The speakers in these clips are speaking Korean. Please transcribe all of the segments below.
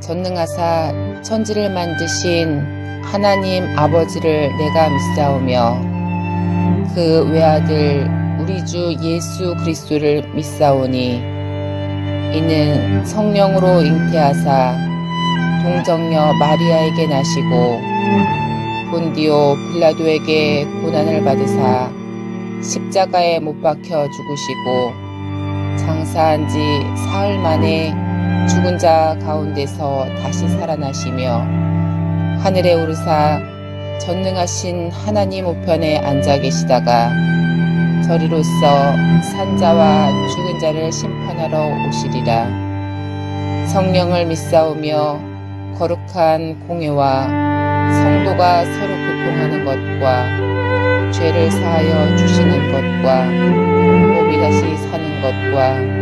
전능하사 천지를 만드신 하나님 아버지를 내가 믿사오며 그 외아들 우리 주 예수 그리스도를 믿사오니 이는 성령으로 잉태하사 동정녀 마리아에게 나시고 본디오 빌라도에게 고난을 받으사 십자가에 못 박혀 죽으시고 장사한 지 사흘 만에 죽은 자 가운데서 다시 살아나시며 하늘에 오르사 전능하신 하나님 우편에 앉아 계시다가 저리로서 산자와 죽은 자를 심판하러 오시리라. 성령을 믿사오며 거룩한 공회와 성도가 서로 교통하는 것과 죄를 사하여 주시는 것과 몸이 다시 사는 것과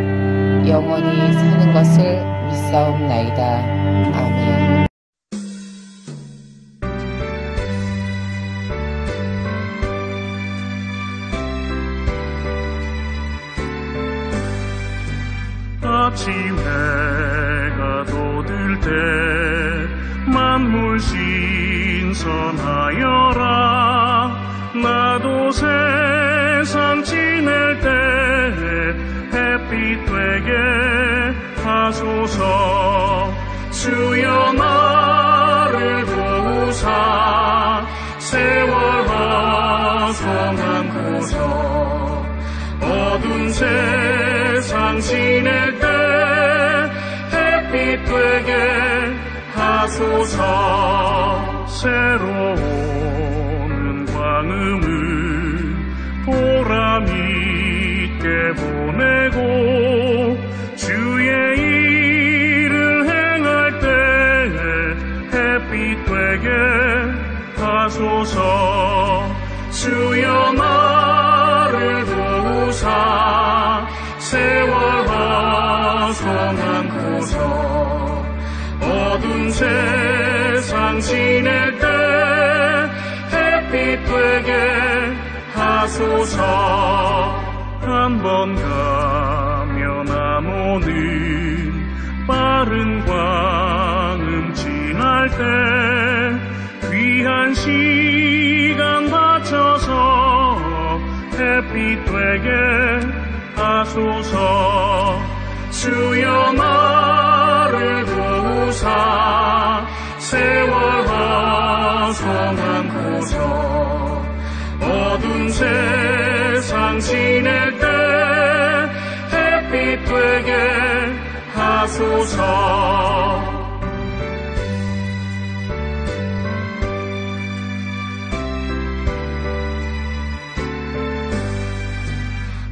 영원히 사는 것을 믿사옵나이다. 아멘. 아침 해가 돋을 때 만물 신선하여라. 나도 세상 지낼 때 햇빛 되게 하소서. 주여 나를 도우사 세월 허송한 고서 어두운 세상 지낼 때 햇빛 되게 하소서. 새로운 광음을 보람 있게 보내고 주의 일을 행할 때 햇빛 되게 하소서. 주여 나를 도우사 세월 허송한 고서 어두운 세상 지낼 때 햇빛 되게 하소서. 한 번 가면 나무는 빠른 광음 지날 때 귀한 시간 바쳐서 햇빛 되게 하소서. 주여 나를 도우사 세월 허송한 고서 어두운 세상 지낼 때 햇빛 되게 하소서.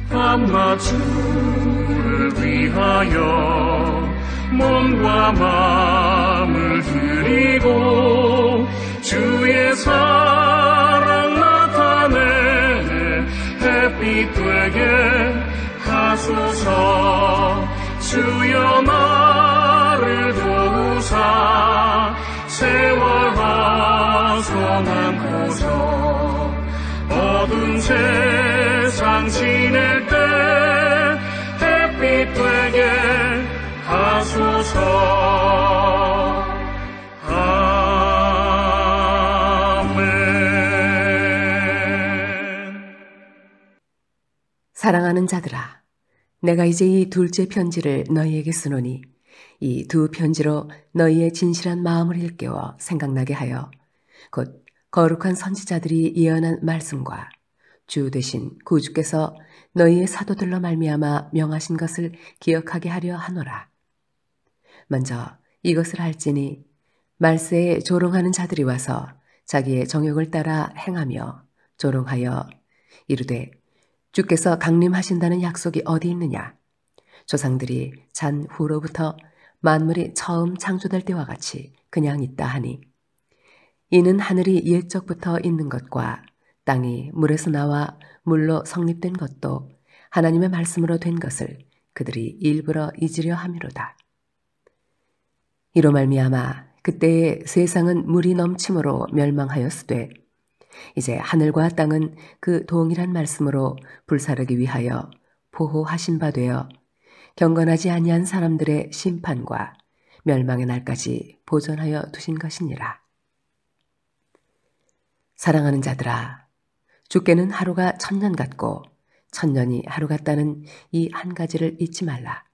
밤낮 주를 위하여 몸과 마음을 드리고 주의 사랑 나타내 햇빛 되게 하소서. 주여 나를 도우사 세월 허송한 고서 어두운 세상 지낼 때 햇빛 되게 하소서. 아멘. 사랑하는 자들아, 내가 이제 이 둘째 편지를 너희에게 쓰노니 이 두 편지로 너희의 진실한 마음을 일깨워 생각나게 하여 곧 거룩한 선지자들이 예언한 말씀과 주 되신 구주께서 너희의 사도들로 말미암아 명하신 것을 기억하게 하려 하노라. 먼저 이것을 알지니 말세에 조롱하는 자들이 와서 자기의 정욕을 따라 행하며 조롱하여 이르되 주께서 강림하신다는 약속이 어디 있느냐. 조상들이 잔 후로부터 만물이 처음 창조될 때와 같이 그냥 있다 하니 이는 하늘이 옛적부터 있는 것과 땅이 물에서 나와 물로 성립된 것도 하나님의 말씀으로 된 것을 그들이 일부러 잊으려 함이로다. 이로 말미암아 그때의 세상은 물이 넘침으로 멸망하였으되 이제 하늘과 땅은 그 동일한 말씀으로 불사르기 위하여 보호하신 바 되어 경건하지 아니한 사람들의 심판과 멸망의 날까지 보존하여 두신 것이니라. 사랑하는 자들아, 주께는 하루가 1000년 같고 1000년이 하루 같다는 이 한 가지를 잊지 말라.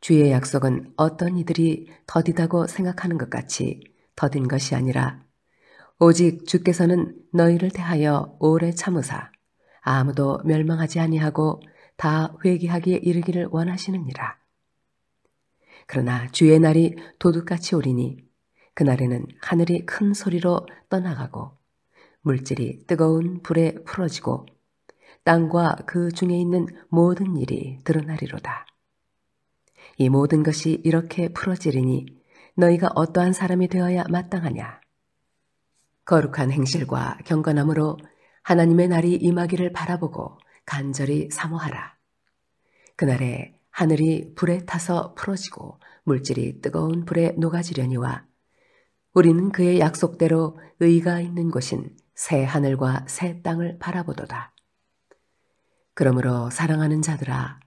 주의 약속은 어떤 이들이 더디다고 생각하는 것 같이 더딘 것이 아니라 오직 주께서는 너희를 대하여 오래 참으사 아무도 멸망하지 아니하고 다 회개하기에 이르기를 원하시느니라. 그러나 주의 날이 도둑같이 오리니 그날에는 하늘이 큰 소리로 떠나가고 물질이 뜨거운 불에 풀어지고 땅과 그 중에 있는 모든 일이 드러나리로다. 이 모든 것이 이렇게 풀어지리니 너희가 어떠한 사람이 되어야 마땅하냐? 거룩한 행실과 경건함으로 하나님의 날이 임하기를 바라보고 간절히 사모하라. 그날에 하늘이 불에 타서 풀어지고 물질이 뜨거운 불에 녹아지려니와 우리는 그의 약속대로 의가 있는 곳인 새 하늘과 새 땅을 바라보도다. 그러므로 사랑하는 자들아,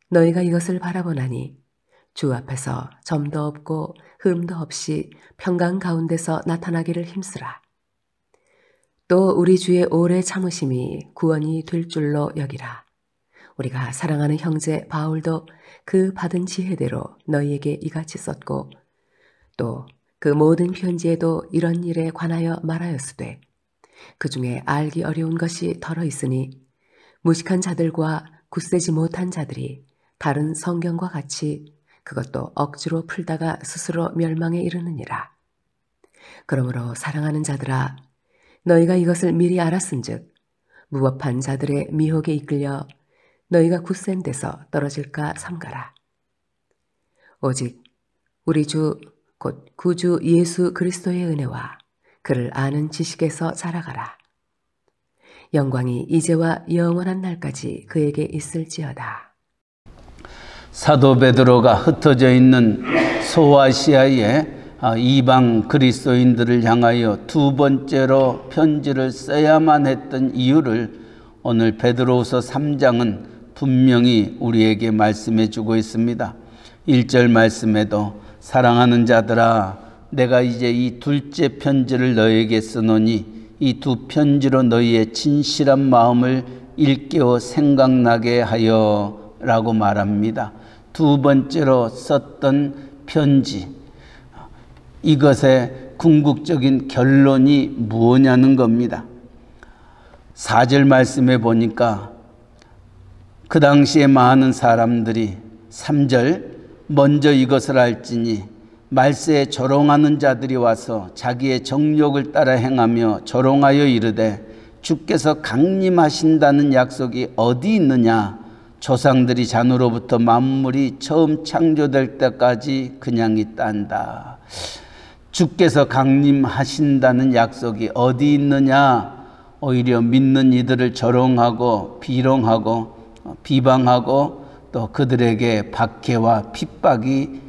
너희가 이것을 바라보나니 주 앞에서 점도 없고 흠도 없이 평강 가운데서 나타나기를 힘쓰라. 또 우리 주의 오래 참으심이 구원이 될 줄로 여기라. 우리가 사랑하는 형제 바울도 그 받은 지혜대로 너희에게 이같이 썼고 또 그 모든 편지에도 이런 일에 관하여 말하였으되 그 중에 알기 어려운 것이 덜어 있으니 무식한 자들과 굳세지 못한 자들이 다른 성경과 같이 그것도 억지로 풀다가 스스로 멸망에 이르느니라. 그러므로 사랑하는 자들아, 너희가 이것을 미리 알았은즉 무법한 자들의 미혹에 이끌려 너희가 굳센 데서 떨어질까 삼가라. 오직 우리 주 곧 구주 예수 그리스도의 은혜와 그를 아는 지식에서 자라가라. 영광이 이제와 영원한 날까지 그에게 있을지어다. 사도 베드로가 흩어져 있는 소아시아의 이방 그리스도인들을 향하여 두 번째로 편지를 써야만 했던 이유를 오늘 베드로후서 3장은 분명히 우리에게 말씀해 주고 있습니다. 1절 말씀에도 사랑하는 자들아, 내가 이제 이 둘째 편지를 너에게 쓰노니 이 두 편지로 너희의 진실한 마음을 일깨워 생각나게 하여 라고 말합니다. 두 번째로 썼던 편지, 이것의 궁극적인 결론이 무엇냐는 겁니다. 4절 말씀에 보니까 그 당시에 많은 사람들이 3절 먼저 이것을 알지니 말세에 조롱하는 자들이 와서 자기의 정욕을 따라 행하며 조롱하여 이르되 주께서 강림하신다는 약속이 어디 있느냐? 조상들이 잔으로부터 만물이 처음 창조될 때까지 그냥 있단다. 주께서 강림하신다는 약속이 어디 있느냐? 오히려 믿는 이들을 조롱하고 비롱하고 비방하고 또 그들에게 박해와 핍박이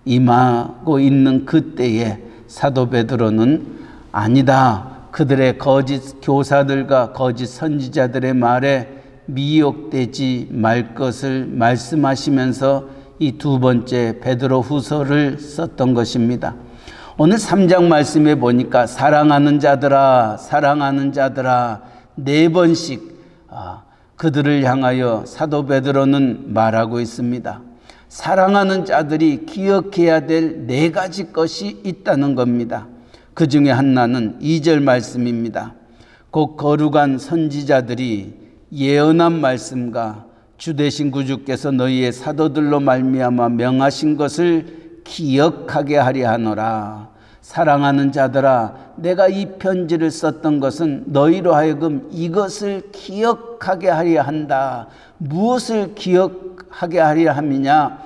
임하고 있는 그때에 사도 베드로는 아니다, 그들의 거짓 교사들과 거짓 선지자들의 말에 미혹되지 말 것을 말씀하시면서 이 두 번째 베드로 후서를 썼던 것입니다. 오늘 3장 말씀에 보니까 사랑하는 자들아, 사랑하는 자들아, 4번씩 그들을 향하여 사도 베드로는 말하고 있습니다. 사랑하는 자들이 기억해야 될 4가지 것이 있다는 겁니다. 그 중에 하나는 2절 말씀입니다. 곧 거룩한 선지자들이 예언한 말씀과 주 되신 구주께서 너희의 사도들로 말미암아 명하신 것을 기억하게 하려 하노라. 사랑하는 자들아, 내가 이 편지를 썼던 것은 너희로 하여금 이것을 기억하게 하려 한다. 무엇을 기억하게 하려 함이냐?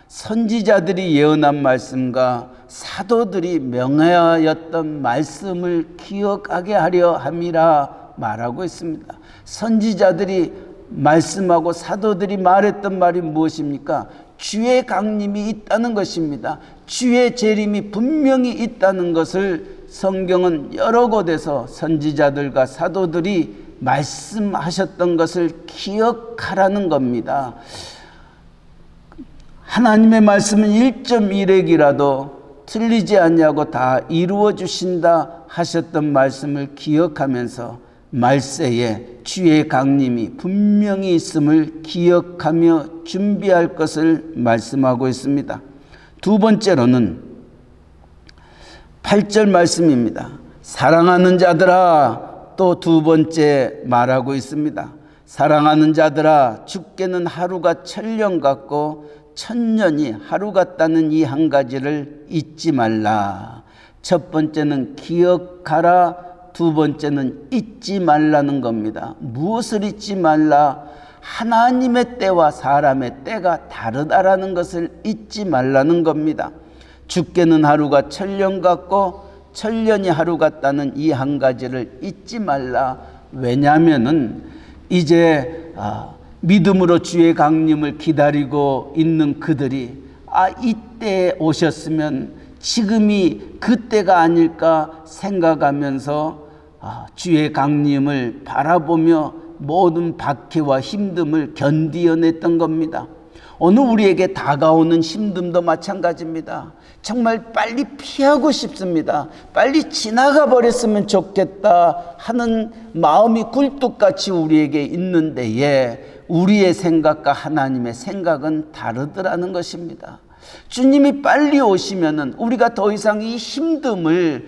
선지자들이 예언한 말씀과 사도들이 명하였던 말씀을 기억하게 하려 함이라 말하고 있습니다. 선지자들이 말씀하고 사도들이 말했던 말이 무엇입니까? 주의 강림이 있다는 것입니다. 주의 재림이 분명히 있다는 것을 성경은 여러 곳에서 선지자들과 사도들이 말씀하셨던 것을 기억하라는 겁니다. 하나님의 말씀은 1.1핵이라도 틀리지 않냐고 다 이루어 주신다 하셨던 말씀을 기억하면서 말세에 주의 강림이 분명히 있음을 기억하며 준비할 것을 말씀하고 있습니다. 두 번째로는 8절 말씀입니다. 사랑하는 자들아, 또 두 번째 말하고 있습니다. 사랑하는 자들아, 주께는 하루가 천년 같고 천년이 하루 같다는 이 한 가지를 잊지 말라. 첫 번째는 기억하라, 두 번째는 잊지 말라는 겁니다. 무엇을 잊지 말라? 하나님의 때와 사람의 때가 다르다라는 것을 잊지 말라는 겁니다. 주께는 하루가 천년 같고 천년이 하루 같다는 이 한 가지를 잊지 말라. 왜냐하면은 이제 믿음으로 주의 강림을 기다리고 있는 그들이 이때에 오셨으면 지금이 그때가 아닐까 생각하면서 주의 강림을 바라보며 모든 박해와 힘듦을 견디어냈던 겁니다. 오늘 우리에게 다가오는 힘듦도 마찬가지입니다. 정말 빨리 피하고 싶습니다. 빨리 지나가 버렸으면 좋겠다 하는 마음이 굴뚝같이 우리에게 있는데에 우리의 생각과 하나님의 생각은 다르더라는 것입니다. 주님이 빨리 오시면은 우리가 더 이상 이 힘듦을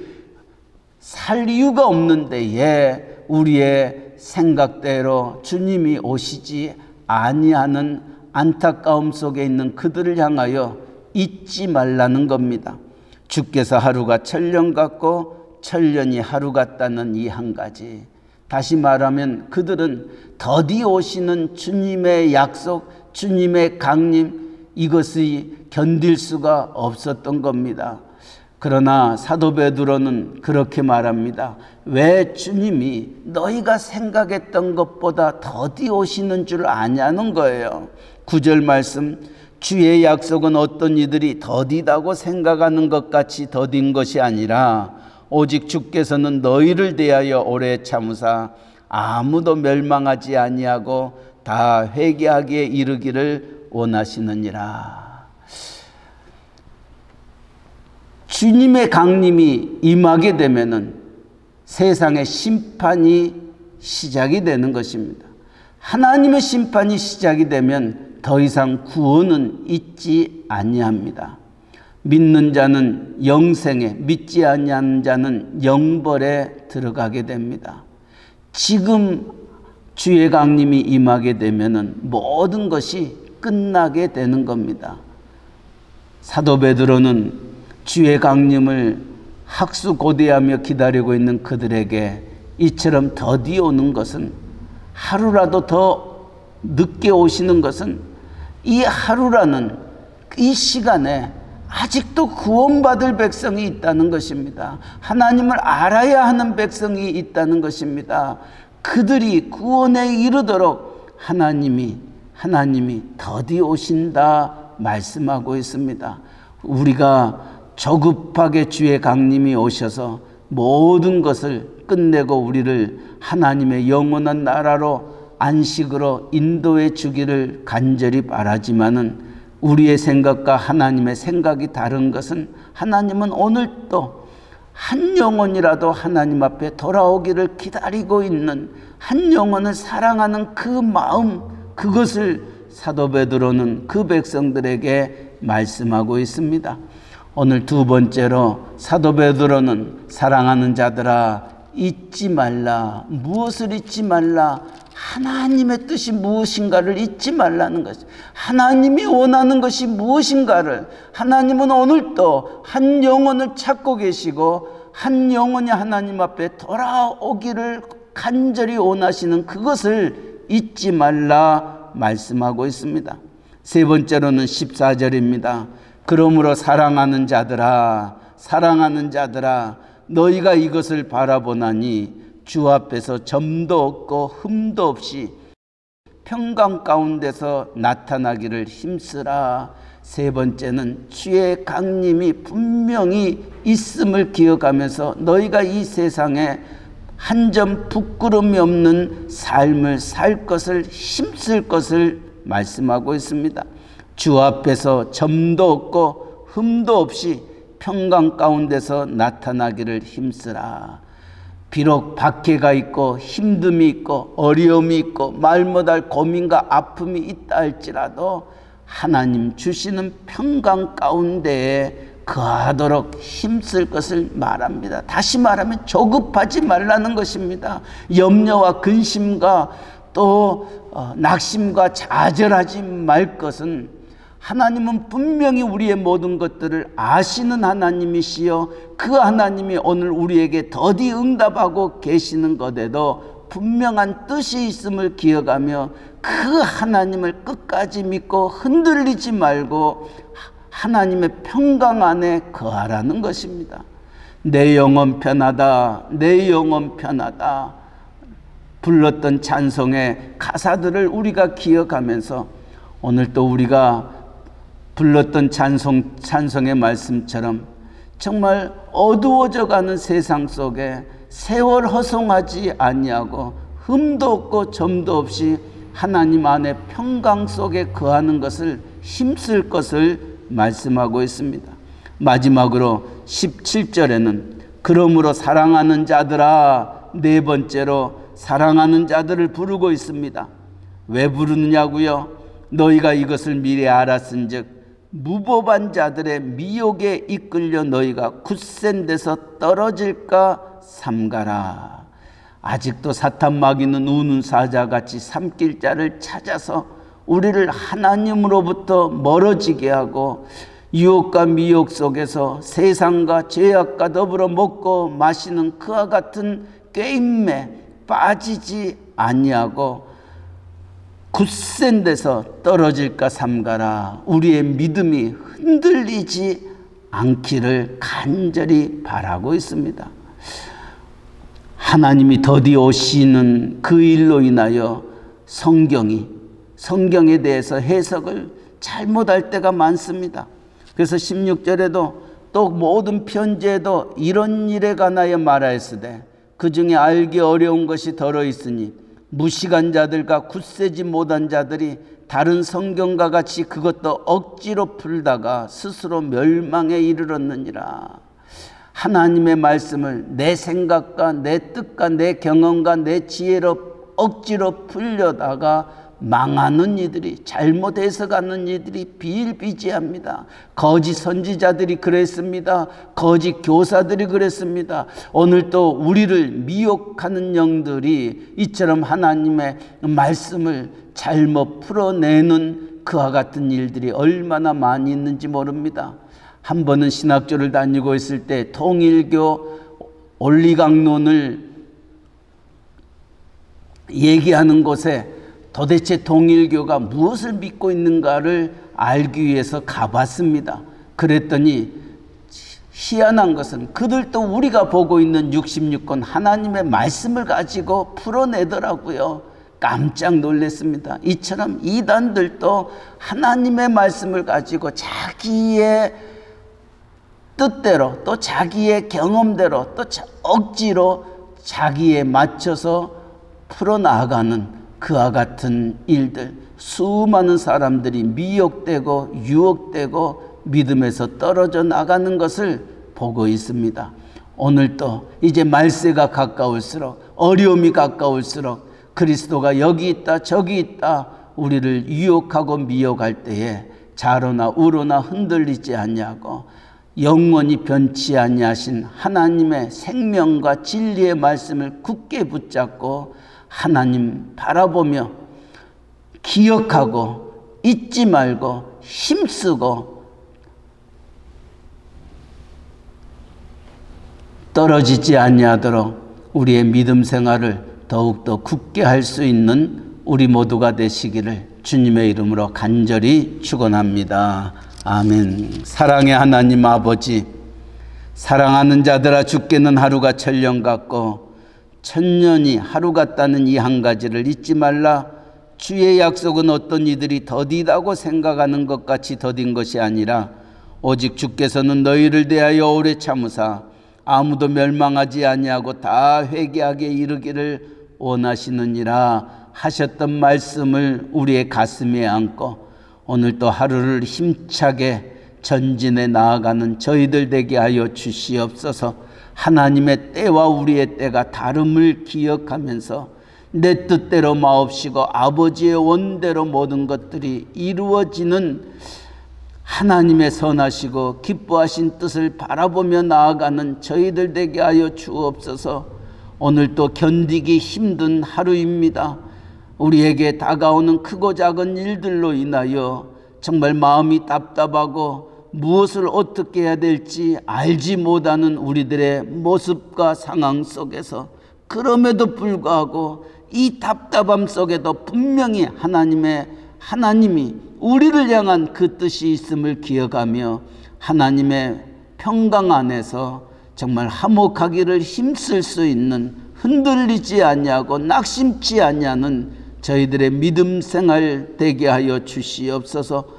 살 이유가 없는데에 우리의 생각대로 주님이 오시지 아니하는 안타까움 속에 있는 그들을 향하여 잊지 말라는 겁니다. 주께서 하루가 천년 같고 천년이 하루 같다는 이 한 가지. 다시 말하면 그들은 더디 오시는 주님의 약속, 주님의 강림, 이것이 견딜 수가 없었던 겁니다. 그러나 사도 베드로는 그렇게 말합니다. 왜 주님이 너희가 생각했던 것보다 더디 오시는 줄 아냐는 거예요. 9절 말씀, 주의 약속은 어떤 이들이 더디다고 생각하는 것 같이 더딘 것이 아니라 오직 주께서는 너희를 대하여 오래 참으사 아무도 멸망하지 아니하고 다 회개하기에 이르기를 원하시느니라. 주님의 강림이 임하게 되면은 세상의 심판이 시작이 되는 것입니다. 하나님의 심판이 시작이 되면 더 이상 구원은 있지 아니합니다. 믿는 자는 영생에, 믿지 아니하는 자는 영벌에 들어가게 됩니다. 지금 주의 강림이 임하게 되면은 모든 것이 끝나게 되는 겁니다. 사도 베드로는 주의 강림을 학수고대하며 기다리고 있는 그들에게 이처럼 더디 오는 것은, 하루라도 더 늦게 오시는 것은 이 하루라는 이 시간에 아직도 구원받을 백성이 있다는 것입니다. 하나님을 알아야 하는 백성이 있다는 것입니다. 그들이 구원에 이르도록 하나님이 더디 오신다 말씀하고 있습니다. 우리가 조급하게 주의 강림이 오셔서 모든 것을 끝내고 우리를 하나님의 영원한 나라로 안식으로 인도해 주기를 간절히 바라지만은 우리의 생각과 하나님의 생각이 다른 것은, 하나님은 오늘도 한 영혼이라도 하나님 앞에 돌아오기를 기다리고 있는, 한 영혼을 사랑하는 그 마음, 그것을 사도 베드로는 그 백성들에게 말씀하고 있습니다. 오늘 두 번째로 사도 베드로는 사랑하는 자들아 잊지 말라. 무엇을 잊지 말라? 하나님의 뜻이 무엇인가를 잊지 말라는 것이죠. 하나님이 원하는 것이 무엇인가를, 하나님은 오늘도 한 영혼을 찾고 계시고 한 영혼이 하나님 앞에 돌아오기를 간절히 원하시는 그것을 잊지 말라 말씀하고 있습니다. 세 번째로는 14절입니다. 그러므로 사랑하는 자들아 너희가 이것을 바라보나니 주 앞에서 점도 없고 흠도 없이 평강 가운데서 나타나기를 힘쓰라. 세 번째는 주의 강림이 분명히 있음을 기억하면서 너희가 이 세상에 한 점 부끄러움이 없는 삶을 살 것을 힘쓸 것을 말씀하고 있습니다. 주 앞에서 점도 없고 흠도 없이 평강 가운데서 나타나기를 힘쓰라. 비록 박해가 있고 힘듦이 있고 어려움이 있고 말 못할 고민과 아픔이 있다 할지라도 하나님 주시는 평강 가운데에 거하도록 힘쓸 것을 말합니다. 다시 말하면 조급하지 말라는 것입니다. 염려와 근심과 또 낙심과 좌절하지 말 것은, 하나님은 분명히 우리의 모든 것들을 아시는 하나님이시여 그 하나님이 오늘 우리에게 더디 응답하고 계시는 것에도 분명한 뜻이 있음을 기억하며 그 하나님을 끝까지 믿고 흔들리지 말고 하나님의 평강 안에 거하라는 것입니다. 내 영혼 편하다, 내 영혼 편하다 불렀던 찬송의 가사들을 우리가 기억하면서 오늘 또 우리가 불렀던 찬송의 말씀처럼 정말 어두워져 가는 세상 속에 세월 허송하지 아니하고 흠도 없고 점도 없이 하나님 안에 평강 속에 거하는 것을 힘쓸 것을 말씀하고 있습니다. 마지막으로 17절에는 그러므로 사랑하는 자들아, 네 번째로 사랑하는 자들을 부르고 있습니다. 왜 부르느냐고요? 너희가 이것을 미리 알았은즉 무법한 자들의 미혹에 이끌려 너희가 굳센 데서 떨어질까 삼가라. 아직도 사탄 마귀는 우는 사자같이 삼킬 자를 찾아서 우리를 하나님으로부터 멀어지게 하고 유혹과 미혹 속에서 세상과 죄악과 더불어 먹고 마시는 그와 같은 게임에 빠지지 아니하고 굳센 데서 떨어질까 삼가라. 우리의 믿음이 흔들리지 않기를 간절히 바라고 있습니다. 하나님이 더디 오시는 그 일로 인하여 성경에 대해서 해석을 잘못할 때가 많습니다. 그래서 16절에도 또 모든 편지에도 이런 일에 관하여 말하였으되 그 중에 알기 어려운 것이 더러 있으니 무식한 자들과 굳세지 못한 자들이 다른 성경과 같이 그것도 억지로 풀다가 스스로 멸망에 이르렀느니라. 하나님의 말씀을 내 생각과 내 뜻과 내 경험과 내 지혜로 억지로 풀려다가 망하는 이들이, 잘못 해석하는 이들이 비일비재합니다. 거짓 선지자들이 그랬습니다. 거짓 교사들이 그랬습니다. 오늘 또 우리를 미혹하는 영들이 이처럼 하나님의 말씀을 잘못 풀어내는 그와 같은 일들이 얼마나 많이 있는지 모릅니다. 한 번은 신학교를 다니고 있을 때 통일교 원리강론을 얘기하는 곳에 도대체 통일교가 무엇을 믿고 있는가를 알기 위해서 가봤습니다. 그랬더니 희한한 것은 그들도 우리가 보고 있는 66권 하나님의 말씀을 가지고 풀어내더라고요. 깜짝 놀랐습니다. 이처럼 이단들도 하나님의 말씀을 가지고 자기의 뜻대로 또 자기의 경험대로 또 억지로 자기에 맞춰서 풀어나가는 그와 같은 일들, 수많은 사람들이 미혹되고 유혹되고 믿음에서 떨어져 나가는 것을 보고 있습니다. 오늘도 이제 말세가 가까울수록, 어려움이 가까울수록 그리스도가 여기 있다 저기 있다 우리를 유혹하고 미혹할 때에 좌로나 우로나 흔들리지 아니하고 영원히 변치 아니하신 하나님의 생명과 진리의 말씀을 굳게 붙잡고 하나님 바라보며 기억하고 잊지 말고 힘쓰고 떨어지지 아니하도록 우리의 믿음 생활을 더욱더 굳게 할 수 있는 우리 모두가 되시기를 주님의 이름으로 간절히 축원합니다. 아멘. 사랑의 하나님 아버지, 사랑하는 자들아 주께는 하루가 천년 같고 천년이 하루 같다는 이 한 가지를 잊지 말라. 주의 약속은 어떤 이들이 더디다고 생각하는 것 같이 더딘 것이 아니라 오직 주께서는 너희를 대하여 오래 참으사 아무도 멸망하지 아니하고 다 회개하게 이르기를 원하시느니라 하셨던 말씀을 우리의 가슴에 안고 오늘도 하루를 힘차게 전진해 나아가는 저희들 되게 하여 주시옵소서. 하나님의 때와 우리의 때가 다름을 기억하면서 내 뜻대로 마옵시고 아버지의 원대로 모든 것들이 이루어지는 하나님의 선하시고 기뻐하신 뜻을 바라보며 나아가는 저희들 되게 하여 주옵소서. 오늘도 견디기 힘든 하루입니다. 우리에게 다가오는 크고 작은 일들로 인하여 정말 마음이 답답하고 무엇을 어떻게 해야 될지 알지 못하는 우리들의 모습과 상황 속에서, 그럼에도 불구하고 이 답답함 속에도 분명히 하나님이 우리를 향한 그 뜻이 있음을 기억하며 하나님의 평강 안에서 정말 화목하기를 힘쓸 수 있는, 흔들리지 아니하고 낙심치 아니하는 저희들의 믿음 생활 되게 하여 주시옵소서.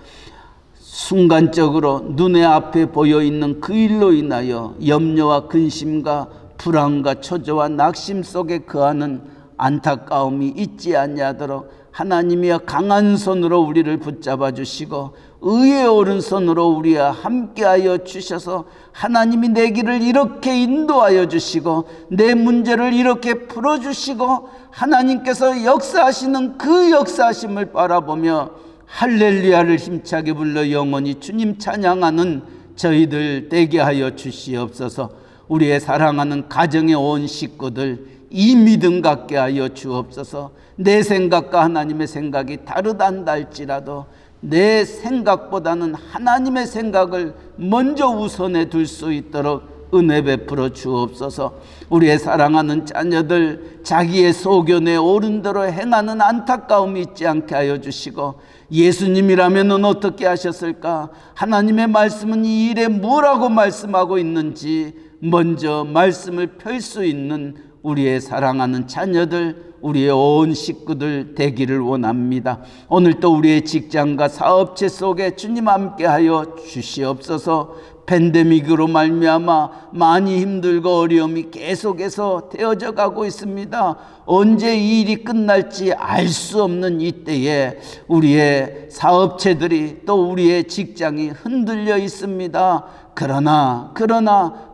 순간적으로 눈에 앞에 보여있는 그 일로 인하여 염려와 근심과 불안과 초조와 낙심 속에 거하는 안타까움이 있지 아니하도록 하나님이여 강한 손으로 우리를 붙잡아 주시고 의의 오른손으로 우리와 함께하여 주셔서 하나님이 내 길을 이렇게 인도하여 주시고 내 문제를 이렇게 풀어주시고 하나님께서 역사하시는 그 역사하심을 바라보며 할렐루야를 힘차게 불러 영원히 주님 찬양하는 저희들 되게 하여 주시옵소서. 우리의 사랑하는 가정의 온 식구들 이 믿음 갖게 하여 주옵소서. 내 생각과 하나님의 생각이 다르단다 할지라도 내 생각보다는 하나님의 생각을 먼저 우선해 둘 수 있도록 은혜 베풀어 주옵소서. 우리의 사랑하는 자녀들 자기의 소견에 옳은 대로 행하는 안타까움이 있지 않게 하여 주시고, 예수님이라면 어떻게 하셨을까? 하나님의 말씀은 이 일에 뭐라고 말씀하고 있는지 먼저 말씀을 펼 수 있는 우리의 사랑하는 자녀들, 우리의 온 식구들 되기를 원합니다. 오늘도 우리의 직장과 사업체 속에 주님 함께하여 주시옵소서. 팬데믹으로 말미암아 많이 힘들고 어려움이 계속해서 되어져 가고 있습니다. 언제 이 일이 끝날지 알 수 없는 이때에 우리의 사업체들이 또 우리의 직장이 흔들려 있습니다.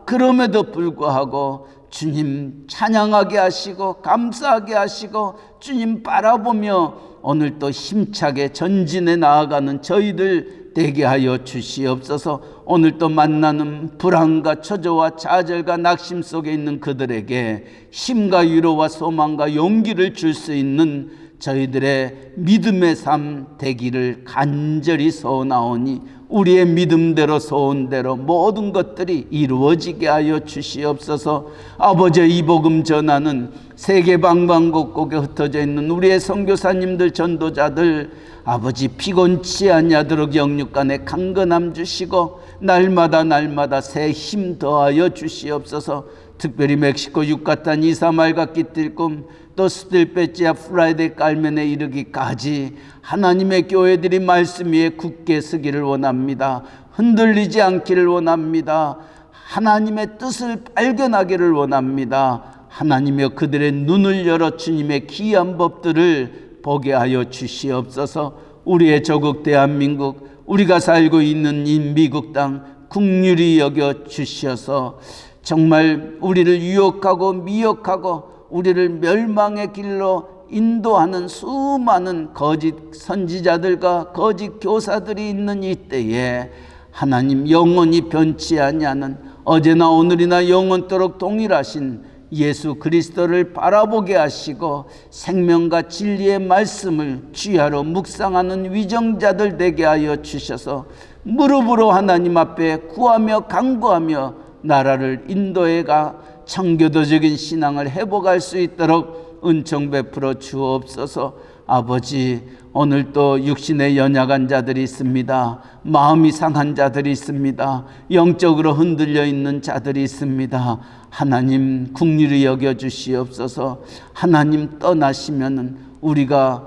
그럼에도 불구하고 주님 찬양하게 하시고 감사하게 하시고 주님 바라보며 오늘도 힘차게 전진해 나아가는 저희들 되게 하여 주시옵소서. 오늘도 만나는 불안과 초조와 좌절과 낙심 속에 있는 그들에게 힘과 위로와 소망과 용기를 줄 수 있는 저희들의 믿음의 삶 되기를 간절히 소원하오니 우리의 믿음대로 소원대로 모든 것들이 이루어지게 하여 주시옵소서. 아버지, 이 복음 전하는 세계 방방곡곡에 흩어져 있는 우리의 선교사님들 전도자들 아버지 피곤치 아니하도록 영육간에 강건함 주시고 날마다 새 힘 더하여 주시옵소서. 특별히 멕시코 유카탄 이사말과 끼틸꿈 또 스틸페치아 플라이데 깔멘에 이르기까지 하나님의 교회들이 말씀 위에 굳게 서기를 원합니다. 흔들리지 않기를 원합니다. 하나님의 뜻을 발견하기를 원합니다. 하나님여 그들의 눈을 열어 주님의 귀한 법들을 보게 하여 주시옵소서. 우리의 조국 대한민국, 우리가 살고 있는 이 미국 땅 긍휼히 여겨 주셔서 정말 우리를 유혹하고 미혹하고 우리를 멸망의 길로 인도하는 수많은 거짓 선지자들과 거짓 교사들이 있는 이때에 하나님 영원히 변치 아니하는 어제나 오늘이나 영원토록 동일하신 예수 그리스도를 바라보게 하시고 생명과 진리의 말씀을 주야로 묵상하는 위정자들 되게 하여 주셔서 무릎으로 하나님 앞에 구하며 간구하며 나라를 인도해가 청교도적인 신앙을 회복할 수 있도록 은총 베풀어 주옵소서. 아버지, 오늘도 육신에 연약한 자들이 있습니다. 마음이 상한 자들이 있습니다. 영적으로 흔들려 있는 자들이 있습니다. 하나님 긍휼히 여겨 주시옵소서. 하나님 떠나시면은 우리가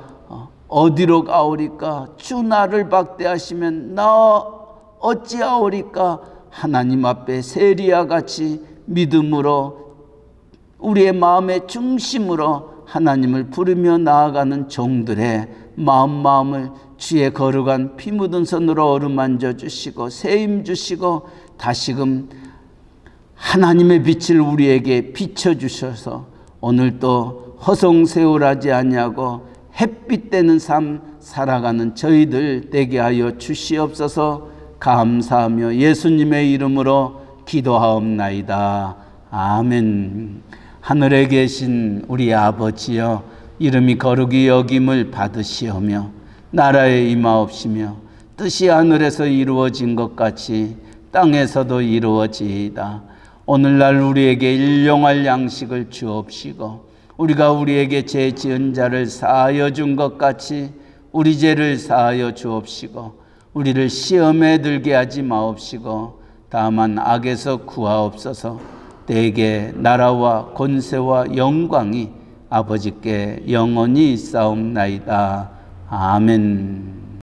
어디로 가오리까? 주 나를 박대하시면 나 어찌하오리까? 하나님 앞에 세리와 같이 믿음으로 우리의 마음의 중심으로 하나님을 부르며 나아가는 종들의 마음을 주의 거룩한 피 묻은 손으로 어루만져 주시고 세임 주시고 다시금 하나님의 빛을 우리에게 비춰주셔서 오늘도 허송세월하지 아니하고 햇빛 되는 삶 살아가는 저희들 되게 하여 주시옵소서. 감사하며 예수님의 이름으로 기도하옵나이다. 아멘. 하늘에 계신 우리 아버지여, 이름이 거룩히 여김을 받으시오며 나라에 임하옵시며 뜻이 하늘에서 이루어진 것 같이 땅에서도 이루어지이다. 오늘날 우리에게 일용할 양식을 주옵시고 우리가 우리에게 죄 지은 자를 사하여 준 것 같이 우리 죄를 사하여 주옵시고 우리를 시험에 들게 하지 마옵시고 다만 악에서 구하옵소서. 대개 나라와 권세와 영광이 아버지께 영원히 있사옵나이다. 아멘.